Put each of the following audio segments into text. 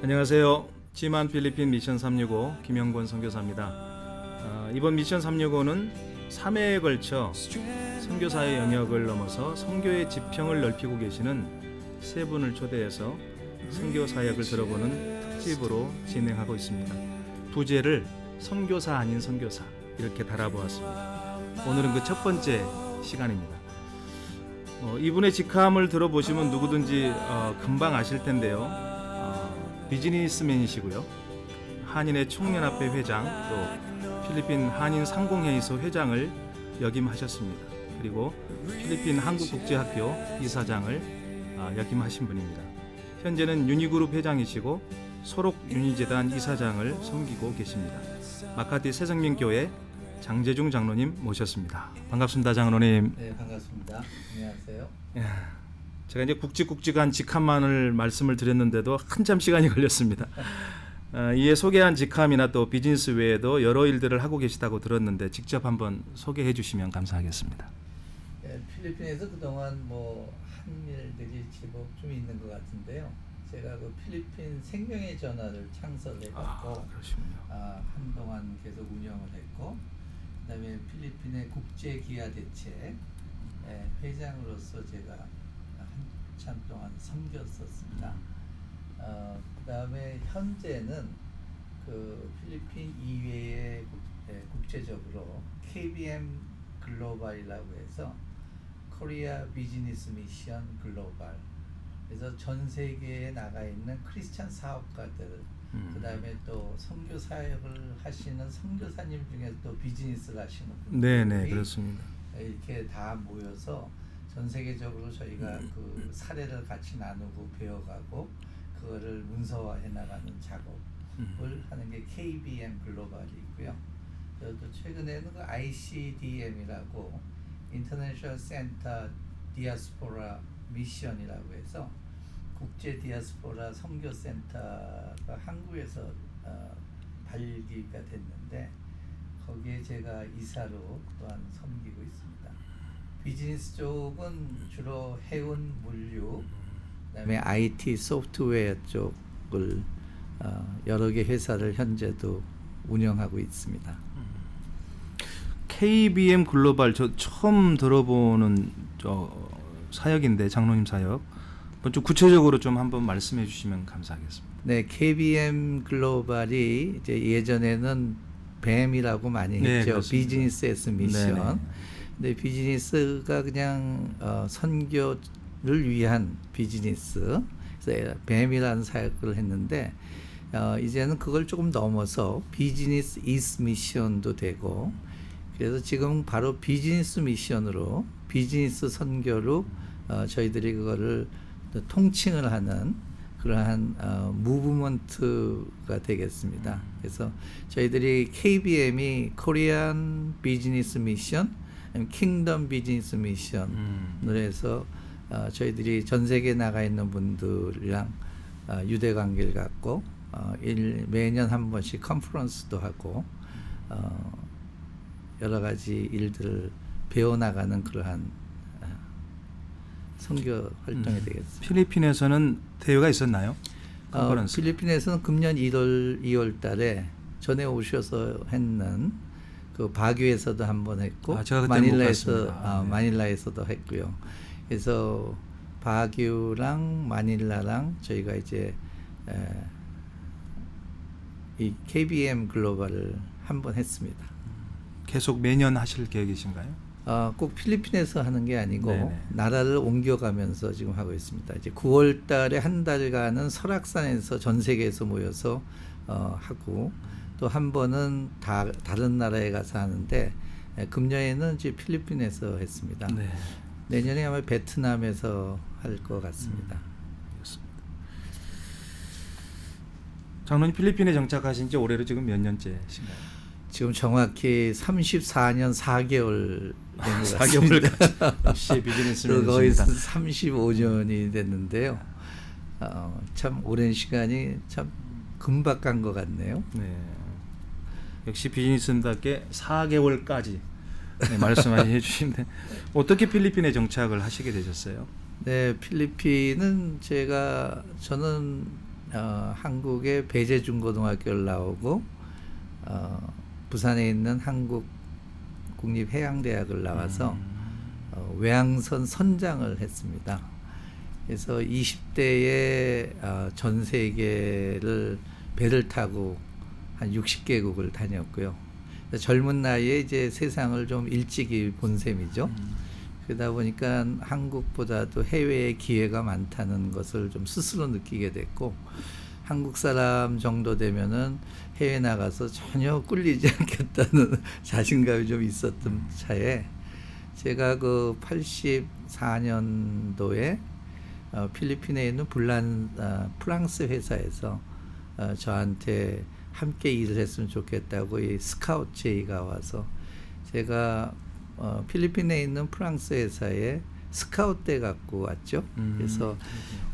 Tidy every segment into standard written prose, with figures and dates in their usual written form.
안녕하세요. 지만 필리핀 미션 365 김영권 선교사입니다. 이번 미션 365는 3회에 걸쳐 선교사의 영역을 넘어서 선교의 지평을 넓히고 계시는 세 분을 초대해서 선교 사역을 들어보는 특집으로 진행하고 있습니다. 부제를 선교사 아닌 선교사 이렇게 달아보았습니다. 오늘은 그 첫 번째 시간입니다. 이분의 직함을 들어보시면 누구든지 금방 아실 텐데요. 비즈니스맨이시고요. 한인의 총연합회 회장, 또 필리핀 한인 상공회의소 회장을 역임하셨습니다. 그리고 필리핀 한국국제학교 이사장을 역임하신 분입니다. 현재는 유니그룹 회장이시고 소록 유니재단 이사장을 섬기고 계십니다. 마카티 새생명교회 장재중 장로님 모셨습니다. 반갑습니다, 장로님. 네, 반갑습니다. 안녕하세요. 제가 이제 굵직굵직한 직함만을 말씀을 드렸는데도 한참 시간이 걸렸습니다. 이에 소개한 직함이나 또 비즈니스 외에도 여러 일들을 하고 계시다고 들었는데 직접 한번 소개해 주시면 감사하겠습니다. 네, 필리핀에서 그동안 한 일들이 제법 좀 있는 것 같은데요. 제가 그 필리핀 생명의 전화를 창설해갖고 한동안 계속 운영을 했고, 그다음에 필리핀의 국제기아 대책 회장으로서 제가 한참 동안 섬겼었습니다. 그다음에 현재는 그 필리핀 이외에 국제적으로 KBM 글로벌이라고 해서 코리아 비즈니스 미션 글로벌, 그래서 전 세계에 나가 있는 크리스찬 사업가들, 그다음에 또 선교 사역을 하시는 선교사님 중에 또 비즈니스를 하시는 분들이 네네, 그렇습니다. 이렇게 다 모여서 전 세계적으로 저희가 그 사례를 같이 나누고 배워가고 그거를 문서화해 나가는 작업을 하는 게 KBM 글로벌이 있고요. 또 최근에는 그 ICDM이라고 인터내셔널 센터 디아스포라 미션이라고 해서 국제 디아스포라 선교센터가 한국에서 발기가 됐는데 거기에 제가 이사로 또한 섬기고 있습니다. 비즈니스 쪽은 주로 해운 물류, 그다음에 IT 소프트웨어 쪽을 여러 개 회사를 현재도 운영하고 있습니다. KBM 글로벌 저 처음 들어보는 사역인데 장로님 사역 좀 구체적으로 좀 한번 말씀해 주시면 감사하겠습니다. 네, KBM 글로벌이 이제 예전에는 뱀이라고 많이 했죠. 그렇습니다. 비즈니스 에스 미션. 네네. 근데 비즈니스가 그냥 선교를 위한 비즈니스, 그래서 뱀이라는 사역을 했는데 이제는 그걸 조금 넘어서 비즈니스 이스 미션도 되고, 그래서 지금 바로 비즈니스 미션으로 비즈니스 선교로 저희들이 그거를 통칭을 하는 그러한 무브먼트가 되겠습니다. 그래서 저희들이 KBM이 코리안 비즈니스 미션, 킹덤 비즈니스 미션으로 해서 저희들이 전 세계에 나가 있는 분들이랑 유대 관계를 갖고 매년 한 번씩 컨퍼런스도 하고 여러 가지 일들을 배워나가는 그러한 선교 활동이 되겠습니다. 필리핀에서는 대회가 있었나요? 컨퍼런스. 필리핀에서는 금년 2월 달에 전에 오셔서 했는 그 바교에서도 한번 했고, 제가 그때 마닐라에서 네. 마닐라에서도 했고요. 그래서 바교랑 마닐라랑 저희가 이제 이 KBM 글로벌을 한번 했습니다. 계속 매년 하실 계획이신가요? 꼭 필리핀에서 하는 게 아니고 네네. 나라를 옮겨가면서 지금 하고 있습니다. 이제 9월 달에 한 달간은 설악산에서 전 세계에서 모여서 하고, 또 한 번은 다른 나라에 가서 하는데 금년에는 이제 필리핀에서 했습니다. 네. 내년에 아마 베트남에서 할 것 같습니다. 장로님 필리핀에 정착하신 지 올해로 지금 몇 년째신가요? 지금 정확히 34년 4개월 된 것 4개월 같습니다. 역시 비즈니스맨이십니다. 거의 35년이 됐는데요. 참 오랜 시간이 참 금방 간 것 같네요. 네. 역시 비즈니스맨답게 4개월까지 말씀해 주시는데 어떻게 필리핀에 정착을 하시게 되셨어요? 네, 필리핀은 저는 한국의 배재중고등학교를 나오고 부산에 있는 한국 국립해양대학을 나와서 외항선 선장을 했습니다. 그래서 20대에 전 세계를 배를 타고 한 60개국을 다녔고요. 젊은 나이에 이제 세상을 좀 일찍이 본 셈이죠. 그러다 보니까 한국보다도 해외에 기회가 많다는 것을 좀 스스로 느끼게 됐고, 한국 사람 정도 되면은 해외 나가서 전혀 꿀리지 않겠다는 자신감이 좀 있었던 차에, 제가 그 84년도에 필리핀에 있는 프랑스 회사에서 저한테 함께 일을 했으면 좋겠다고 이 스카우트 제의가 와서, 제가 필리핀에 있는 프랑스 회사에 스카우트대 갖고 왔죠. 그래서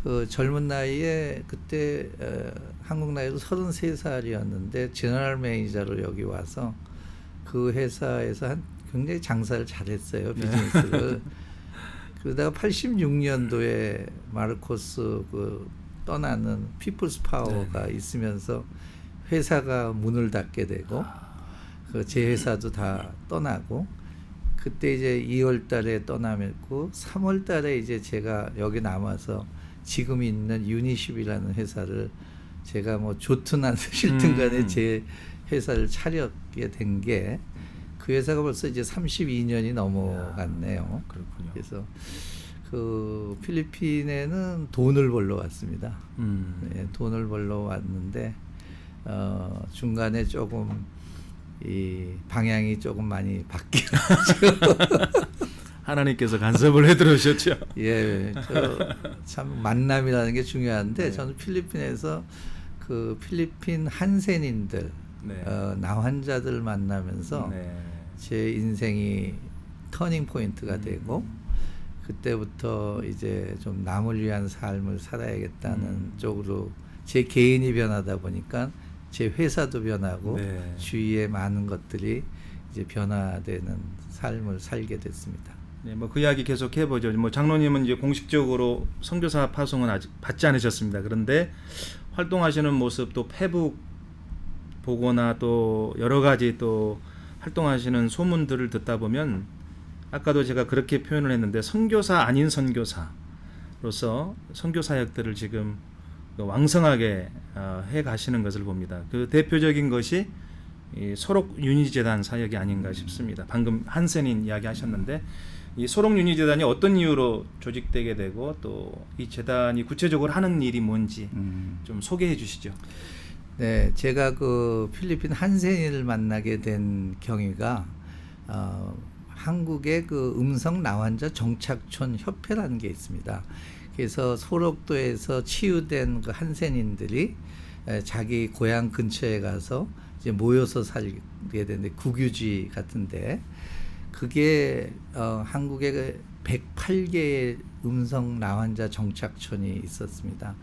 그 젊은 나이에 그때 한국 나이로 33살이었는데 제너럴 매니저로 여기 와서 그 회사에서 굉장히 장사를 잘했어요, 비즈니스를. 그러다가 86년도에 마르코스 그 떠나는 피플스 파워가 있으면서 회사가 문을 닫게 되고, 그 제 회사도 다 떠나고, 그때 이제 2월 달에 떠나면고 3월 달에 이제 제가 여기 남아서 지금 있는 유니십이라는 회사를, 제가 뭐 좋든 안 싫든 간에 제 회사를 차렸게 된 게, 그 회사가 벌써 이제 32년이 넘어갔네요. 그렇군요. 그래서 그 필리핀에는 돈을 벌러 왔습니다. 네, 돈을 벌러 왔는데 중간에 조금 이 방향이 조금 많이 바뀌어가지고 하나님께서 간섭을 해들으셨죠. 예, 참 만남이라는 게 중요한데, 저는 필리핀에서 그 필리핀 한센인들, 나 환자들 만나면서 제 인생이 터닝 포인트가 되고, 그때부터 이제 좀 남을 위한 삶을 살아야겠다는 쪽으로 제 개인이 변하다 보니까 제 회사도 변하고 주위의 많은 것들이 이제 변화되는 삶을 살게 됐습니다. 네, 뭐 그 이야기 계속 해보죠. 뭐 장로님은 이제 공식적으로 선교사 파송은 아직 받지 않으셨습니다. 그런데 활동하시는 모습, 또 페북 보거나 또 여러 가지 또 활동하시는 소문들을 듣다 보면, 아까도 제가 그렇게 표현을 했는데, 선교사 아닌 선교사로서 선교 사역들을 지금 왕성하게 해 가시는 것을 봅니다. 그 대표적인 것이 이 소록윤희재단 사역이 아닌가 싶습니다. 방금 한센인 이야기 하셨는데, 이 소록윤희재단이 어떤 이유로 조직되게 되고, 또 이 재단이 구체적으로 하는 일이 뭔지 좀 소개해 주시죠. 네, 제가 그 필리핀 한센인을 만나게 된 경위가 한국의 그 음성 나환자 정착촌 협회라는 게 있습니다. 그래서 소록도에서 치유된 그 한센인들이 자기 고향 근처에 가서 이제 모여서 살게 되는데, 국유지 같은데, 그게 한국에 108개의 음성 나환자 정착촌이 있었습니다.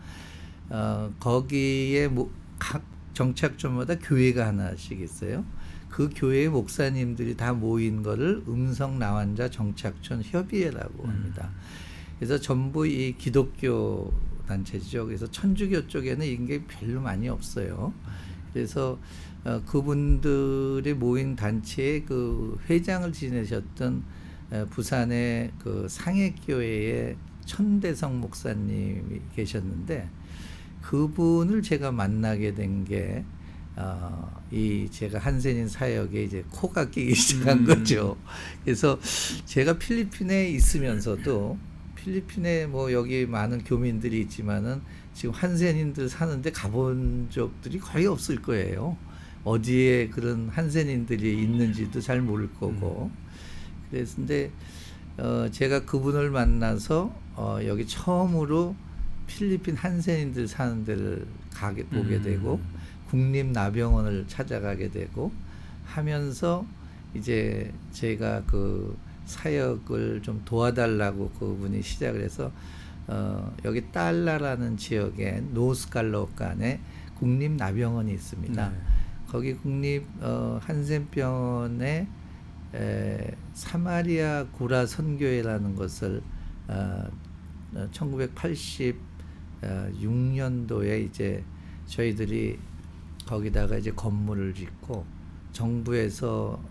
거기에 각 정착촌마다 교회가 하나씩 있어요. 그 교회의 목사님들이 다 모인 거를 음성 나환자 정착촌 협의회라고 합니다. 그래서 전부 이 기독교 단체죠. 그래서 천주교 쪽에는 이런 게 별로 많이 없어요. 그래서 그분들이 모인 단체의 그 회장을 지내셨던 부산의 그 상해교회의 천대성 목사님이 계셨는데, 그분을 제가 만나게 된 게 이 제가 한센인 사역에 이제 코가 끼기 시작한 거죠. 그래서 제가 필리핀에 있으면서도, 필리핀에 뭐 여기 많은 교민들이 있지만은 지금 한센인들 사는데 가본 적들이 거의 없을 거예요. 어디에 그런 한센인들이 있는지도 잘 모를 거고. 그랬는데 제가 그분을 만나서 여기 처음으로 필리핀 한센인들 사는 데를 보게 되고, 국립나병원을 찾아가게 되고 하면서, 이제 제가 그 사역을 좀 도와달라고 그분이 시작을 해서 여기 달라라는 지역에 노스칼로간에 국립나병원이 있습니다. 거기 국립 한센병원에 사마리아 구라 선교회라는 것을 1980 6년도에 이제 저희들이 거기다가 이제 건물을 짓고 정부에서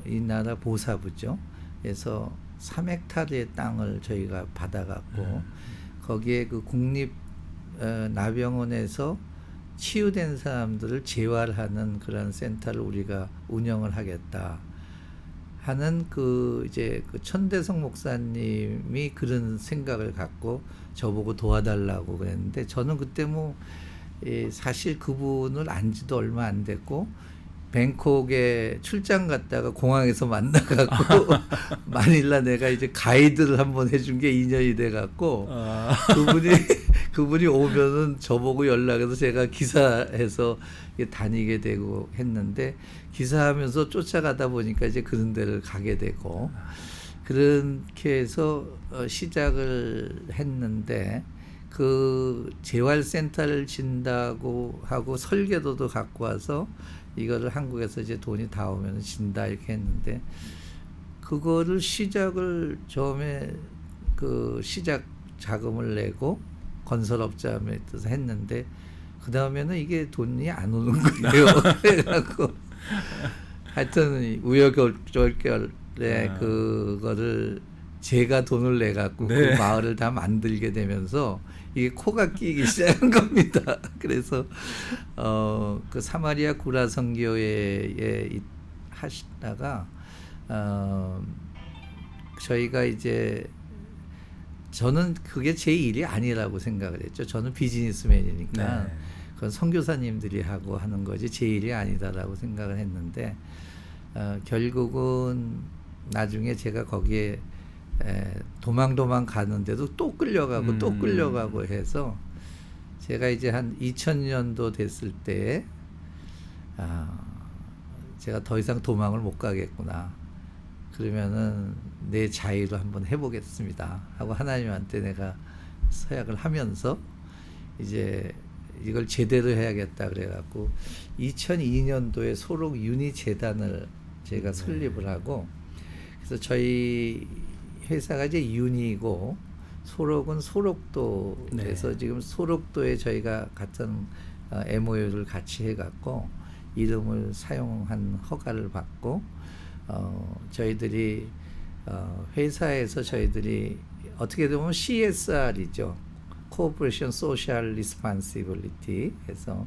이 나라 보사부죠. 그래서 3헥타르의 땅을 저희가 받아갖고 거기에 그 국립 나병원에서 치유된 사람들을 재활하는 그런 센터를 우리가 운영을 하겠다 하는 그 이제 그 천대성 목사님이 그런 생각을 갖고 저보고 도와달라고 그랬는데 저는 그때 뭐 사실 그분을 안 지도 얼마 안 됐고 뱅콕에 출장 갔다가 공항에서 만나갖고 마닐라 내가 이제 가이드를 한번 해준 게 2년이 돼갖고 그분이 오면은 저보고 연락해서 제가 기사해서 다니게 되고 했는데 기사하면서 쫓아가다 보니까 이제 그런 데를 가게 되고 그렇게 해서 시작을 했는데 그 재활센터를 진다고 하고 설계도도 갖고 와서 이거를 한국에서 이제 돈이 다 오면 진다 이렇게 했는데 그거를 시작을 처음에 그 시작 자금을 내고 건설업자에서 했는데 그 다음에는 이게 돈이 안 오는 거예요. 그래갖고 하여튼 우여곡절에 그거를 제가 돈을 내갖고 네. 그 마을을 다 만들게 되면서 이게 코가 끼기 시작한 겁니다. 그래서 그 사마리아 구라 선교회에 하시다가 저희가 이제 저는 그게 제 일이 아니라고 생각을 했죠. 저는 비즈니스맨이니까 네. 그건 선교사님들이 하고 하는 거지 제 일이 아니다라고 생각을 했는데 결국은 나중에 제가 거기에 도망 가는데도 또 끌려가고 또 끌려가고 해서 제가 이제 한 2000년도 됐을 때 제가 더 이상 도망을 못 가겠구나. 그러면은 내 자의로 한번 해보겠습니다 하고 하나님한테 내가 서약을 하면서 이제 이걸 제대로 해야겠다 그래갖고 2002년도에 소록 윤희 재단을 제가 설립을 하고 그래서 저희 회사가 이제 윤희고 소록은 소록도에서 네. 지금 소록도에 저희가 같은 MOU를 같이 해갖고 이름을 사용한 허가를 받고 저희들이 회사에서 저희들이 어떻게 보면 CSR이죠. Corporation Social Responsibility 해서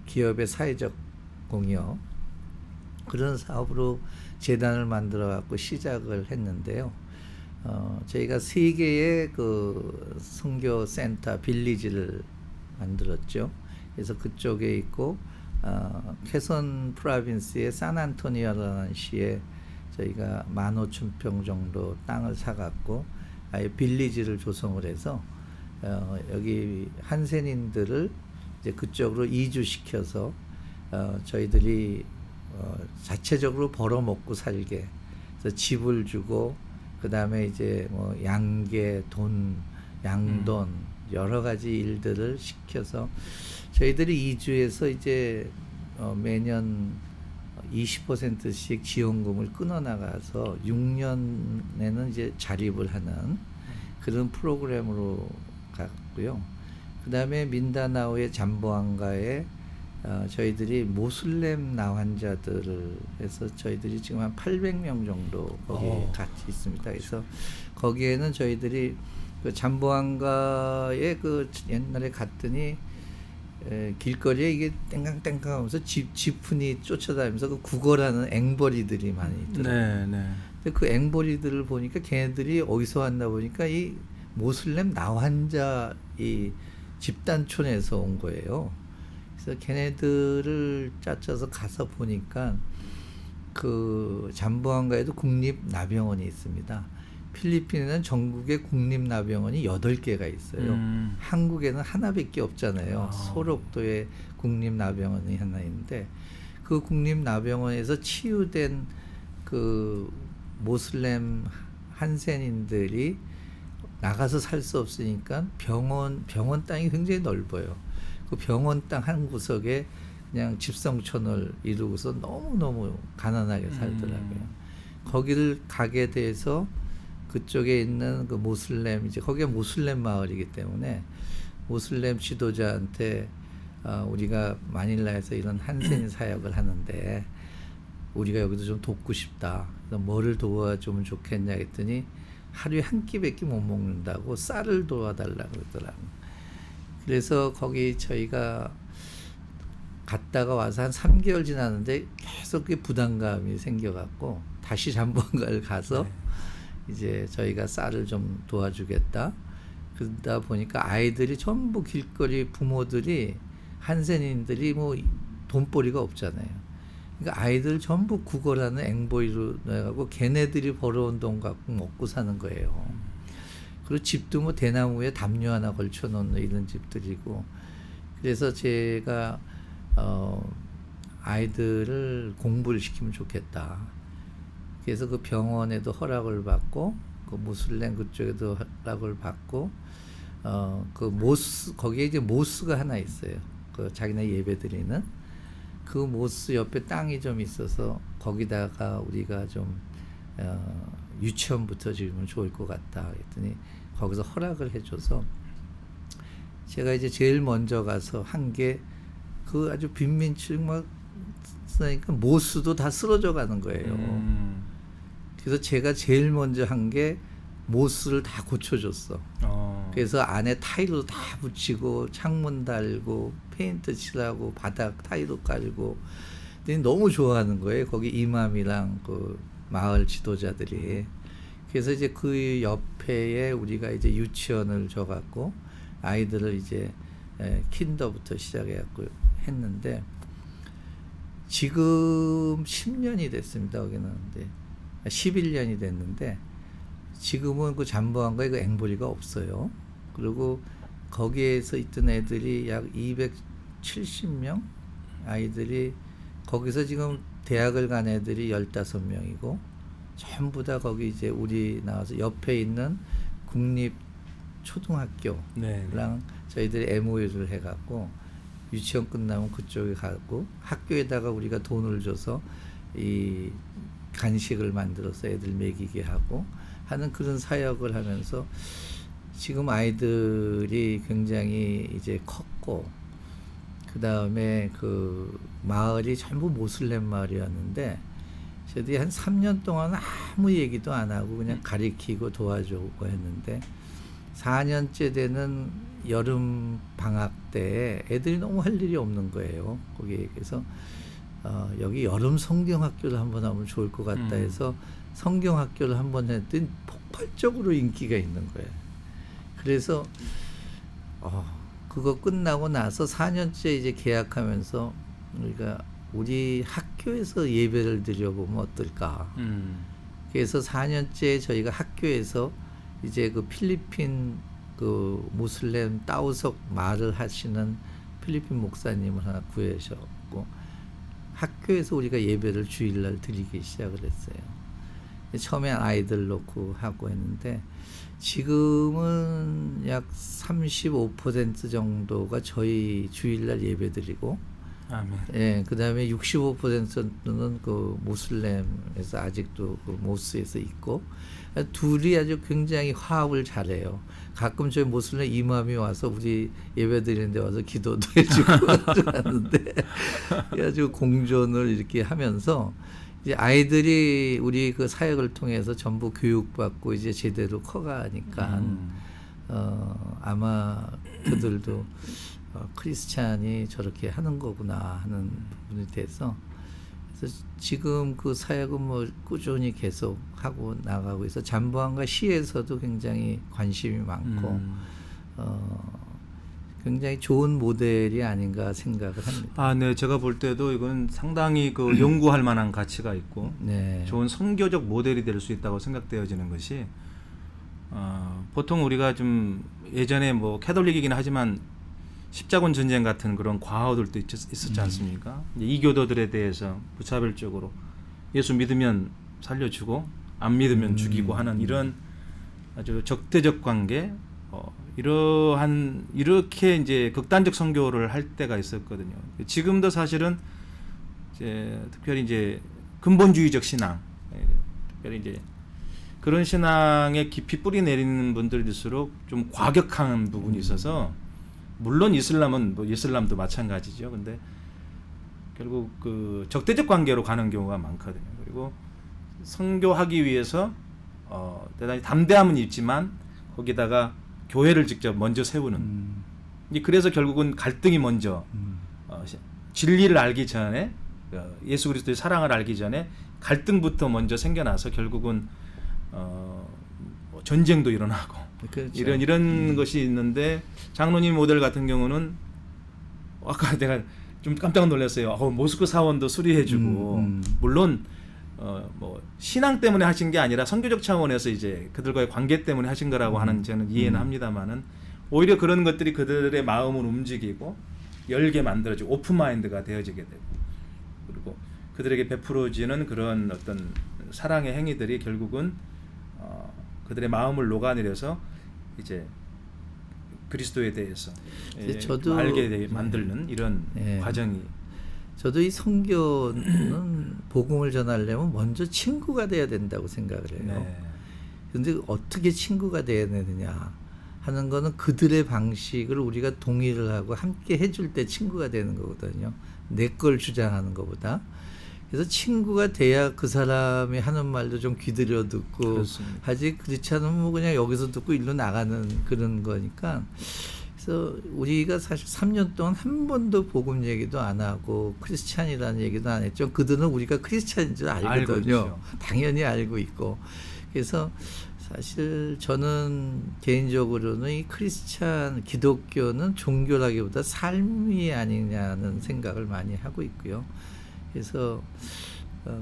기업의 사회적 공여 그런 사업으로 재단을 만들어 갖고 시작을 했는데요. 저희가 3개의 그 선교 센터 빌리지를 만들었죠. 그래서 그쪽에 있고 캐선 프로빈스의 산안토니오라는 시에 저희가 15,000평 정도 땅을 사갖고 아예 빌리지를 조성을 해서 여기 한센인들을 이제 그쪽으로 이주시켜서 저희들이 자체적으로 벌어먹고 살게 그래서 집을 주고 그 다음에 이제 뭐 양계, 돈, 양돈 여러 가지 일들을 시켜서 저희들이 이주해서 이제 매년 20%씩 지원금을 끊어 나가서 6년에는 이제 자립을 하는 그런 프로그램으로 갔고요. 그 다음에 민다나오의 잠보안가에 저희들이 모슬렘 나환자들을 해서 저희들이 지금 한 800명 정도 거기에 같이 있습니다. 그래서 거기에는 저희들이 그 잠보안가에 그 옛날에 갔더니 길거리에 이게 땡깡땡깡 하면서 지푼이 쫓아다니면서 그 구걸하는 앵벌이들이 많이 있더라고요. 네. 근데 그 앵벌이들을 보니까 걔네들이 어디서 왔나 보니까 이 모슬렘 나환자 이 집단촌에서 온 거예요. 그래서 걔네들을 짜쳐서 가서 보니까 그 잠보안가에도 국립나병원이 있습니다. 필리핀에는 전국에 국립나병원이 8개가 있어요. 한국에는 하나밖에 없잖아요. 소록도에 국립나병원이 하나 있는데 그 국립나병원에서 치유된 그 모슬렘 한센인들이 나가서 살 수 없으니까 병원 땅이 굉장히 넓어요. 그 병원 땅 한 구석에 그냥 집성촌을 이루고서 너무너무 가난하게 살더라고요. 거기를 가게 돼서 그쪽에 있는 그 모슬렘 이제 거기가 모슬렘 마을이기 때문에 모슬렘 지도자한테 우리가 마닐라에서 이런 한센 사역을 하는데 우리가 여기도 좀 돕고 싶다. 그래서 뭐를 도와주면 좋겠냐 했더니 하루에 한 끼밖에 못 먹는다고 쌀을 도와달라 그러더라고. 그래서 거기 저희가 갔다가 와서 한 3개월 지났는데 계속 그 부담감이 생겨갖고 다시 잠번가를 가서 네. 이제 저희가 쌀을 좀 도와주겠다. 그러다 보니까 아이들이 전부 길거리 부모들이 한센인들이 뭐 돈벌이가 없잖아요. 그러니까 아이들 전부 구걸하는 앵보이로 해가고 걔네들이 벌어온 돈 갖고 먹고 사는 거예요. 그리고 집도 뭐 대나무에 담요 하나 걸쳐 놓는 이런 집들이고. 그래서 제가 아이들을 공부를 시키면 좋겠다. 그래서 그 병원에도 허락을 받고 그 무슬렘 그쪽에도 허락을 받고 그 모스 거기에 이제 모스가 하나 있어요. 그 자기네 예배드리는 그 모스 옆에 땅이 좀 있어서 거기다가 우리가 좀 유치원부터 지으면 좋을 것 같다 했더니 거기서 허락을 해줘서 제가 이제 제일 먼저 가서 한 게 그 아주 빈민층 막 쓰니까 모스도 다 쓰러져 가는 거예요. 그래서 제가 제일 먼저 한 게 모스를 다 고쳐줬어. 그래서 안에 타일도 다 붙이고 창문 달고 페인트 칠하고 바닥 타일도 깔고 너무 좋아하는 거예요. 거기 이맘이랑 그 마을 지도자들이. 그래서 이제 그 옆에 우리가 이제 유치원을 줘갖고 아이들을 이제 킨더부터 시작해갖고 했는데 지금 10년이 됐습니다. 거기는 11년이 됐는데 지금은 그 잠보안가에 그 앵보리가 없어요. 그리고 거기에서 있던 애들이 약 270명 아이들이 거기서 지금 대학을 간 애들이 15명이고 전부 다 거기 이제 우리 나와서 옆에 있는 국립 초등학교랑 네. 저희들이 MOU를 해갖고 유치원 끝나면 그쪽에 가고 학교에다가 우리가 돈을 줘서 이 간식을 만들어서 애들 먹이게 하고 하는 그런 사역을 하면서 지금 아이들이 굉장히 이제 컸고 그 다음에 그 마을이 전부 모슬렘 마을이었는데 저희들이 한 3년 동안 아무 얘기도 안 하고 그냥 가리키고 도와주고 했는데 4년째 되는 여름 방학 때 애들이 너무 할 일이 없는 거예요. 거기에. 그래서 여기 여름 성경학교를 한번 하면 좋을 것 같다 해서 성경학교를 한번 했더니 폭발적으로 인기가 있는 거예요. 그래서 그거 끝나고 나서 4년째 이제 계약하면서 우리가 우리 학교에서 예배를 드려보면 어떨까. 그래서 4년째 저희가 학교에서 이제 그 필리핀 그 무슬렘 따오석 말을 하시는 필리핀 목사님을 하나 구하셨고 학교에서 우리가 예배를 주일날 드리기 시작을 했어요. 처음엔 아이들 놓고 하고 했는데 지금은 약 35% 정도가 저희 주일날 예배 드리고 아멘. 예, 그다음에 65%는 그 모슬렘에서 아직도 그 모스에서 있고 둘이 아주 굉장히 화합을 잘해요. 가끔 저희 모슬렘 이맘이 와서 우리 예배 드리는데 와서 기도도 해주고 하는데 아주 공존을 이렇게 하면서 이제 아이들이 우리 그 사역을 통해서 전부 교육받고 이제 제대로 커가니까 아마 그들도 크리스찬이 저렇게 하는 거구나 하는 부분이 돼서 그래서 지금 그 사역은 뭐 꾸준히 계속 하고 나가고 있어. 잠보안가 시에서도 굉장히 관심이 많고 굉장히 좋은 모델이 아닌가 생각을 합니다. 아, 네, 제가 볼 때도 이건 상당히 그 연구할 만한 가치가 있고 네. 좋은 선교적 모델이 될 수 있다고 생각되어지는 것이 보통 우리가 좀 예전에 뭐 캐톨릭이긴 하지만 십자군 전쟁 같은 그런 과오들도 있었지 않습니까? 이제 이교도들에 대해서 무차별적으로 예수 믿으면 살려주고 안 믿으면 죽이고 하는 이런 아주 적대적 관계, 이렇게 이제 극단적 선교를 할 때가 있었거든요. 지금도 사실은 이제 특별히 이제 근본주의적 신앙, 특별히 이제 그런 신앙에 깊이 뿌리 내리는 분들일수록 좀 과격한 부분이 있어서 물론 이슬람은 뭐 이슬람도 마찬가지죠. 근데 결국 그 적대적 관계로 가는 경우가 많거든요. 그리고 선교하기 위해서 대단히 담대함은 있지만 거기다가 교회를 직접 먼저 세우는. 이제 그래서 결국은 갈등이 먼저 진리를 알기 전에 예수 그리스도의 사랑을 알기 전에 갈등부터 먼저 생겨나서 결국은 뭐 전쟁도 일어나고 그렇죠. 이런 것이 있는데 장로님 모델 같은 경우는 아까 내가 좀 깜짝 놀랐어요. 모스크 사원도 수리해주고 물론 뭐 신앙 때문에 하신 게 아니라 선교적 차원에서 이제 그들과의 관계 때문에 하신 거라고 하는 저는 이해는 합니다만은 오히려 그런 것들이 그들의 마음을 움직이고 열게 만들어지고 오픈 마인드가 되어지게 되고 그리고 그들에게 베풀어지는 그런 어떤 사랑의 행위들이 결국은 그들의 마음을 녹아내려서 이제 그리스도에 대해서 저도 알게 만드는 이런 과정이. 저도 이 선교는 복음을 전하려면 먼저 친구가 돼야 된다고 생각을 해요. 그런데 어떻게 친구가 돼야 되느냐 하는 거는 그들의 방식을 우리가 동의를 하고 함께 해줄 때 친구가 되는 거거든요. 내 걸 주장하는 것보다. 그래서 친구가 돼야 그 사람이 하는 말도 좀 귀들여 듣고 그렇습니다. 하지 그렇지 않으면 뭐 그냥 여기서 듣고 일로 나가는 그런 거니까. 그래서 우리가 사실 3년 동안 한 번도 복음 얘기도 안 하고 크리스찬이라는 얘기도 안 했죠. 그들은 우리가 크리스찬인 줄 알거든요. 당연히 알고 있고. 그래서 사실 저는 개인적으로는 이 크리스찬 기독교는 종교라기보다 삶이 아니냐는 생각을 많이 하고 있고요. 그래서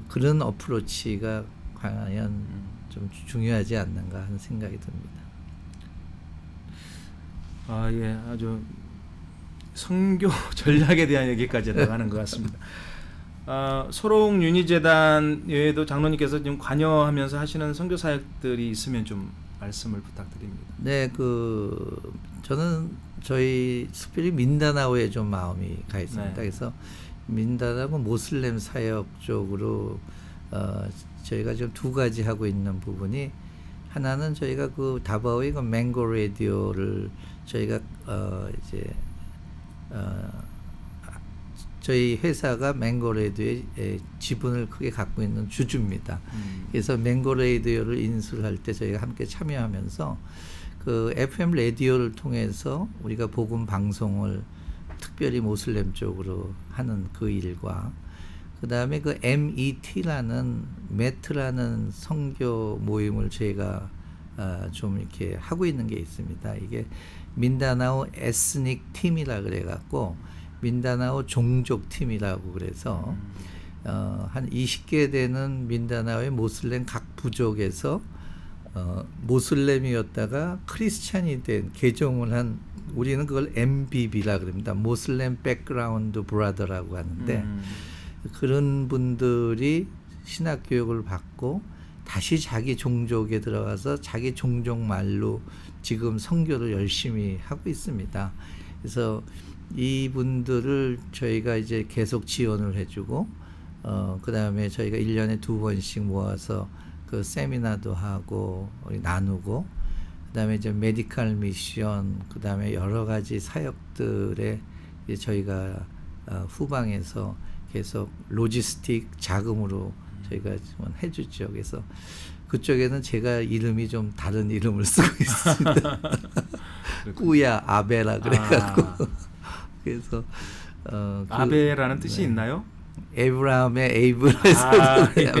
그런 어프로치가 과연 좀 중요하지 않는가 하는 생각이 듭니다. 예, 아주 선교 전략에 대한 얘기까지 나가는 것 같습니다. 소록 윤희재단 외에도 장로님께서 좀 관여하면서 하시는 선교 사역들이 있으면 좀 말씀을 부탁드립니다. 네, 저는 저희 특별히 민다나오에 좀 마음이 가 있습니다. 네. 그래서 민다나오 모슬렘 사역 쪽으로 저희가 좀 두 가지 하고 있는 부분이 하나는 저희가 그 다바오의 그 맹고 라디오를 저희가 이제 저희 회사가 맹고 라디오의 지분을 크게 갖고 있는 주주입니다. 그래서 맹고 라디오를 인수할 때 저희가 함께 참여하면서 그 FM 라디오를 통해서 우리가 복음 방송을 특별히 모슬렘 쪽으로 하는 그 일과 그 다음에 그 MET라는 매트라는 선교 모임을 저희가 좀 이렇게 하고 있는 게 있습니다. 이게 민다나오 에스닉 팀이라 그래갖고 민다나오 종족 팀이라고 그래서 한 20개 되는 민다나오의 모슬렘 각 부족에서 모슬렘이었다가 크리스찬이 된 개종을 한 우리는 그걸 MBB라 그럽니다. 모슬렘 백그라운드 브라더라고 하는데 그런 분들이 신학 교육을 받고 다시 자기 종족에 들어가서 자기 종족 말로 지금 선교를 열심히 하고 있습니다. 그래서 이분들을 저희가 이제 계속 지원을 해주고 그 다음에 저희가 1년에 2번씩 모아서 그 세미나도 하고 나누고 그 다음에 이제 메디컬 미션 그 다음에 여러 가지 사역들에 이제 저희가 후방에서 계속 로지스틱 자금으로 저희가 좀 해주죠. 그래서 그쪽에는 제가 이름이 좀 다른 이름을 쓰고 있습니다. 꾸야 아베라 그래갖고 그래서 아베라는 뜻이 있나요? 에브라함의 에이브라에서 예.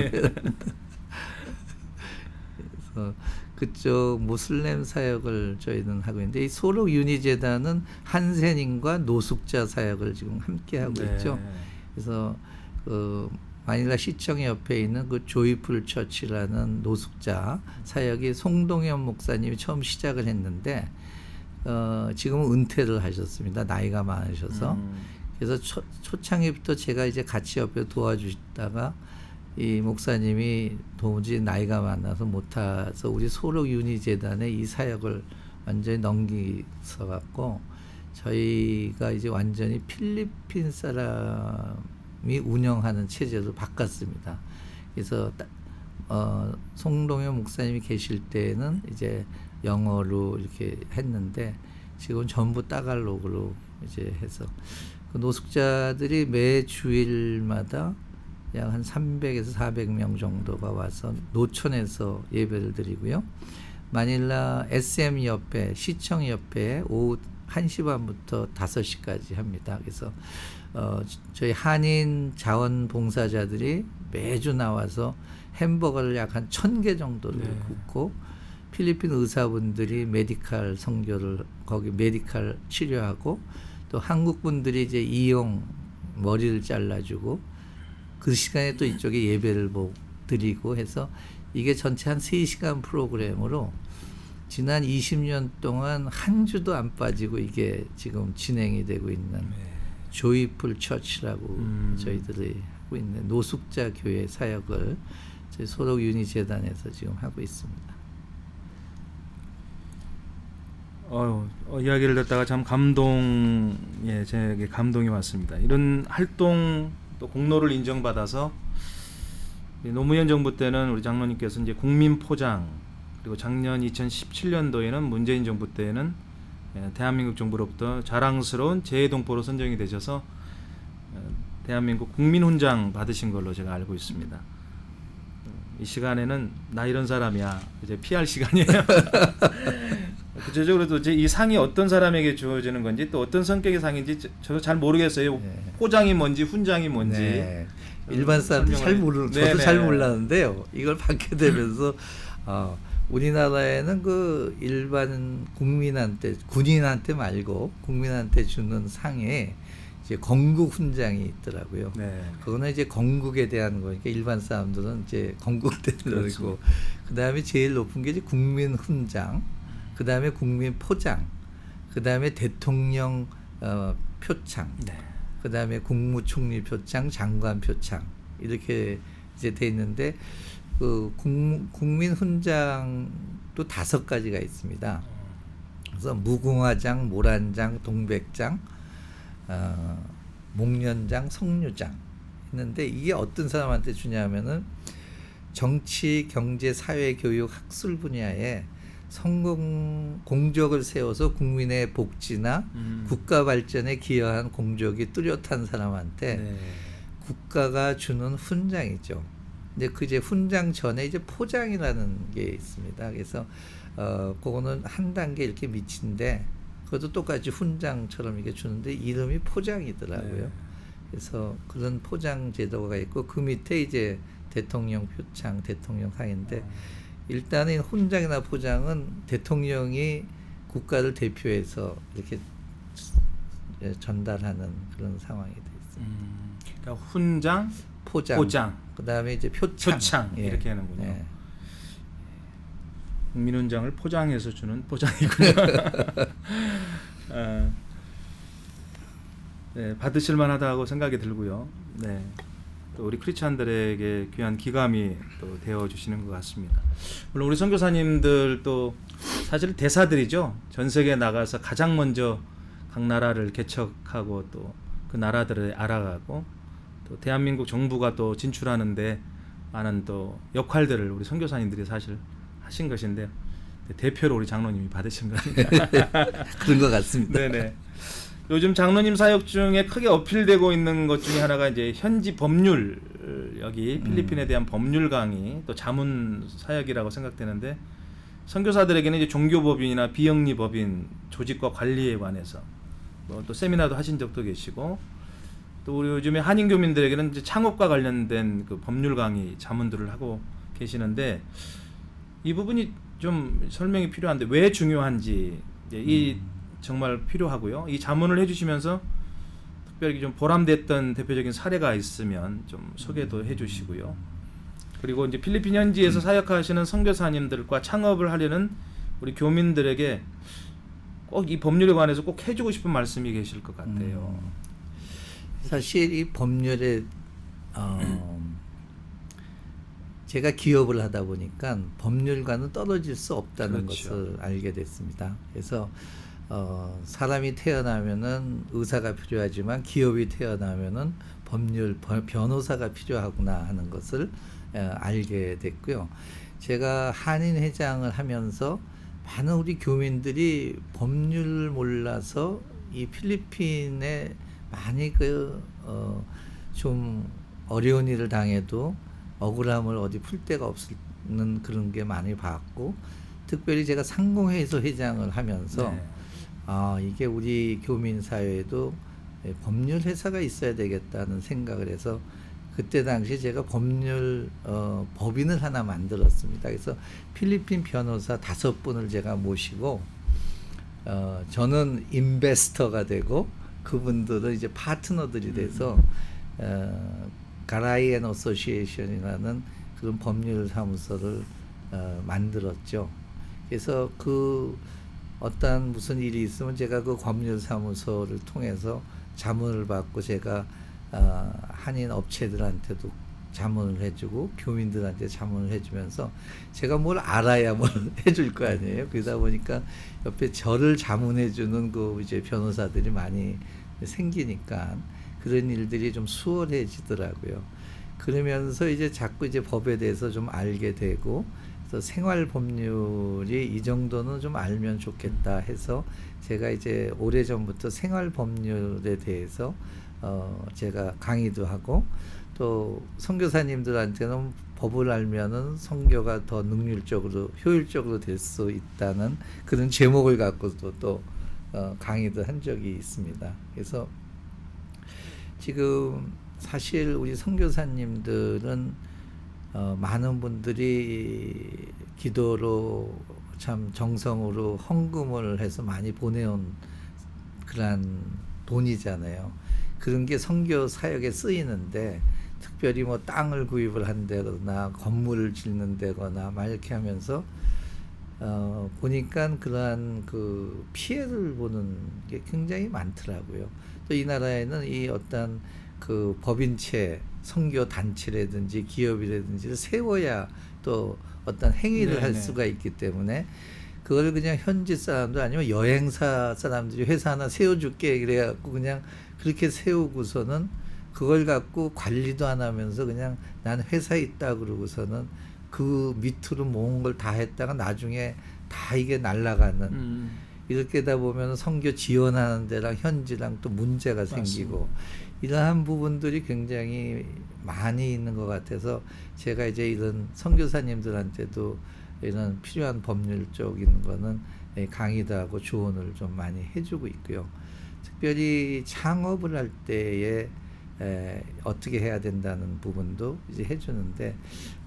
그래서 그쪽 모슬렘 사역을 저희는 하고 있는데 이 소록 윤희재단은 한센인과 노숙자 사역을 지금 함께 하고 있죠. 그래서 마닐라 시청 옆에 있는 그 조이풀 처치라는 노숙자 사역이 송동현 목사님이 처음 시작을 했는데 지금은 은퇴를 하셨습니다. 나이가 많으셔서. 그래서 초창기부터 제가 이제 같이 옆에 도와주시다가 이 목사님이 도무지 나이가 많아서 못해서 우리 소록 윤희재단에 이 사역을 완전히 넘기서 갖고 저희가 이제 완전히 필리핀 사람이 운영하는 체제로 바꿨습니다. 그래서 송동현 목사님이 계실 때는 이제 영어로 이렇게 했는데 지금 전부 따갈록으로 이제 해서 그 노숙자들이 매 주일마다 약 한 300에서 400명 정도가 와서 노천에서 예배를 드리고요. 마닐라 SM 옆에 시청 옆에 오후 1시 반부터 5시까지 합니다. 그래서 저희 한인 자원봉사자들이 매주 나와서 햄버거를 약 한 1000개 정도를 네. 굽고 필리핀 의사분들이 메디칼 선교를 거기 메디칼 치료하고 또 한국 분들이 이제 이용 머리를 잘라주고 그 시간에 또 이쪽에 예배를 드리고 해서 이게 전체 한 3시간 프로그램으로 지난 20년 동안 한 주도 안 빠지고 이게 지금 진행이 되고 있는 조이풀 처치라고 저희들이 하고 있는 노숙자 교회 사역을 저희 소록 유니재단에서 지금 하고 있습니다. 이야기를 듣다가 참 제게 감동이 왔습니다. 이런 활동 또 공로를 인정받아서 노무현 정부 때는 우리 장로님께서 이제 국민 포장, 그리고 작년 2017년도에는 문재인 정부 때에는 대한민국 정부로부터 자랑스러운 재해동포로 선정이 되셔서 대한민국 국민훈장 받으신 걸로 제가 알고 있습니다. 이 시간에는 나 이런 사람이야 이제 피할 시간이에요. 구체적으로 또 이 상이 어떤 사람에게 주어지는 건지 또 어떤 성격의 상인지 저도 잘 모르겠어요. 네. 포장이 뭔지 훈장이 뭔지 네. 일반 사람들이 잘 모르는 저도 네네. 잘 몰랐는데요. 이걸 받게 되면서 우리나라에는 그 일반 국민한테 군인한테 말고 국민한테 주는 상에 이제 건국 훈장이 있더라고요. 네. 그거는 이제 건국에 대한 거니까 일반 사람들은 이제 건국대로고 그다음에 제일 높은 게 이제 국민 훈장, 그다음에 국민 포장, 그다음에 대통령 표창, 네. 그다음에 국무총리 표창, 장관 표창 이렇게 이제 돼 있는데 그 국민 훈장도 5가지가 있습니다. 그래서 무궁화장, 모란장, 동백장, 목련장, 석류장 있는데 이게 어떤 사람한테 주냐면은 정치, 경제, 사회, 교육, 학술 분야에 공적을 세워서 국민의 복지나 국가 발전에 기여한 공적이 뚜렷한 사람한테 네. 국가가 주는 훈장이죠. 근데 그 이제 훈장 전에 이제 포장이라는 게 있습니다. 그래서 그거는 한 단계 이렇게 밑인데 그것도 똑같이 훈장처럼 이렇게 주는데 이름이 포장이더라고요. 네. 그래서 그런 포장 제도가 있고 그 밑에 이제 대통령 표창, 대통령 상인데 일단은 훈장이나 포장은 대통령이 국가를 대표해서 이렇게 전달하는 그런 상황이 돼 있습니다. 그러니까 훈장, 포장, 그다음에 이제 표창, 이렇게 하는군요. 국민훈장을 포장해서 주는 포장이군요. 네, 받으실 만하다고 생각이 들고요. 네. 또 우리 크리스찬들에게 귀한 기감이 또 되어 주시는 것 같습니다. 물론 우리 선교사님들 또 사실 대사들이죠. 전 세계에 나가서 가장 먼저 각 나라를 개척하고 또 그 나라들을 알아가고 또 대한민국 정부가 또 진출하는데 많은 또 역할들을 우리 선교사님들이 사실 하신 것인데요. 대표로 우리 장로님이 받으신 겁니다. 그런 것 같습니다. 네네. 요즘 장로님 사역 중에 크게 어필되고 있는 것 중에 하나가 이제 현지 법률, 여기 필리핀에 대한 법률 강의, 또 자문 사역이라고 생각되는데 선교사들에게는 이제 종교법인이나 비영리법인 조직과 관리에 관해서 또 세미나도 하신 적도 계시고 또 우리 요즘에 한인교민들에게는 이제 창업과 관련된 그 법률 강의 자문들을 하고 계시는데 이 부분이 좀 설명이 필요한데 왜 중요한지 이 정말 필요하고요. 이 자문을 해주시면서 특별히 좀 보람됐던 대표적인 사례가 있으면 좀 소개도 해주시고요. 그리고 이제 필리핀 현지에서 사역하시는 선교사님들과 창업을 하려는 우리 교민들에게 꼭 이 법률에 관해서 꼭 해주고 싶은 말씀이 계실 것 같아요. 사실 이 법률에 제가 기업을 하다 보니까 법률과는 떨어질 수 없다는 그렇죠. 것을 알게 됐습니다. 그래서 사람이 태어나면은 의사가 필요하지만 기업이 태어나면은 변호사가 필요하구나 하는 것을 알게 됐고요. 제가 한인 회장을 하면서 많은 우리 교민들이 법률을 몰라서 이 필리핀에 많이 좀 어려운 일을 당해도 억울함을 어디 풀 데가 없는 그런 게 많이 봤고, 특별히 제가 상공회의소 회장을 하면서 네. 이게 우리 교민 사회에도 법률 회사가 있어야 되겠다는 생각을 해서 그때 당시 제가 법률 법인을 하나 만들었습니다. 그래서 필리핀 변호사 5분을 제가 모시고 저는 인베스터가 되고 그분들은 이제 파트너들이 돼서 가라이 앤 어소시에이션이라는 그런 법률 사무소를 만들었죠. 그래서 그 어떤 무슨 일이 있으면 제가 그 법률 사무소를 통해서 자문을 받고 제가 한인 업체들한테도 자문을 해주고 교민들한테 자문을 해주면서 제가 뭘 알아야 뭘 해줄 거 아니에요. 그러다 보니까 옆에 저를 자문해주는 그 이제 변호사들이 많이 생기니까 그런 일들이 좀 수월해지더라고요. 그러면서 이제 자꾸 이제 법에 대해서 좀 알게 되고, 그래서 생활 법률이 이 정도는 좀 알면 좋겠다 해서 제가 이제 오래전부터 생활 법률에 대해서 제가 강의도 하고, 또 선교사님들한테는 법을 알면은 선교가 더 능률적으로 효율적으로 될 수 있다는 그런 제목을 갖고도 또 강의도 한 적이 있습니다. 그래서 지금 사실 우리 선교사님들은 많은 분들이 기도로 참 정성으로 헌금을 해서 많이 보내온 그런 돈이잖아요. 그런 게 선교 사역에 쓰이는데, 특별히 뭐 땅을 구입을 한다거나 건물을 짓는다거나 막 이렇게 하면서 보니까 그러한 그 피해를 보는 게 굉장히 많더라고요. 또 이 나라에는 이 어떤 그 법인체, 선교 단체라든지 기업이라든지를 세워야 또 어떤 행위를 할 수가 있기 때문에 그걸 그냥 현지 사람들 아니면 여행사 사람들이 회사 하나 세워줄게 그래갖고 그냥 그렇게 세우고서는 그걸 갖고 관리도 안 하면서 그냥 난 회사에 있다 그러고서는 그 밑으로 모은 걸 다 했다가 나중에 다 이게 날아가는 이렇게 다 보면 선교 지원하는 데랑 현지랑 또 문제가 생기고 이러한 부분들이 굉장히 많이 있는 것 같아서 제가 이제 이런 선교사님들한테도 이런 필요한 법률적인 거는 강의도 하고 조언을 좀 많이 해주고 있고요. 특별히 창업을 할 때에 어떻게 해야 된다는 부분도 이제 해주는데,